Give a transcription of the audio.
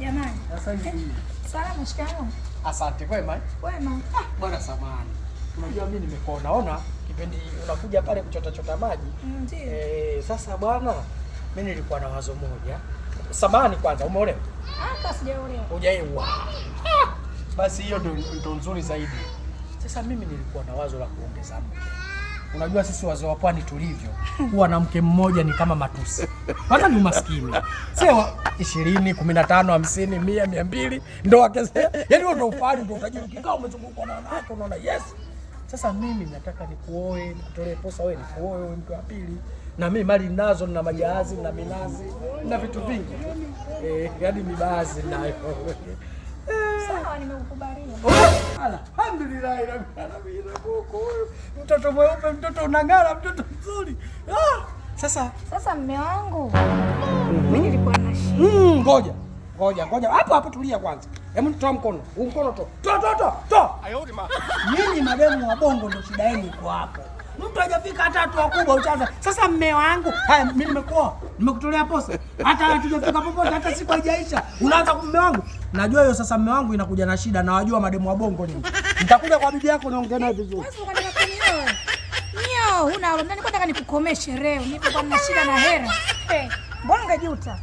Jamani. Sasa hivi. Salama, shikamoo. Asante, kwema? Kwema. Bwana samahani. Unajua mimi nimekuona kipindi unakuja pale kuchota maji. Ndio. Sasa bwana, mimi nilikuwa na wazo moja. Samahani kwanza, umeolewa? Hata sijaolewa. Hujaolewa. Basi hiyo ndio nzuri zaidi. Sasa mimi nilikuwa na wazo la kuongeza mke. Unajua sisi wazee wa pwani tulivyo, kuwa na mke mmoja ni kama matusi. Kwanza ni umaskini. Sio 20, 15, 50, 100, 200 ndio wakeze. Yaani wewe ndio ufani ndio utajiri ukikaa umezungukwa na wanawake unaona yes. Sasa mimi nataka nikuoe, nikutolee posa wewe nikuoe wewe mke wa pili. Na mimi mali ninazo na majahazi na minazi na vitu vingi. Yaani mibazi nayo. Sawa, nimekukubalia. Alhamdulillah, mtoto mweupe, mtoto unang'ara, mtoto mzuri. Sasa mume wangu, mimi nilikuwa na shida. Ngoja. Hapo tulia kwanza. Hebu toa mkono. Mkono toa. Nyinyi mademu wa bongo ndio shida yenu iko hapo. Mtu hajafika hata watu wakubwa uchaza. Sasa mume wangu, haya mimi nimekuoa. Nimekutolea posa. Hata hatujafika popote, hata siku haijaisha. Unaanza kwa mume wangu. Najua hiyo sasa mume wangu inakuja na shida na wajua mademu wa bongo nini. Nitakuja kwa bibi yako niongee naye vizuri. Wewe unataka kunioa? Nio, nataka nikukomeshe leo. Niko kwa na shida na hera. Mbona ungejuta?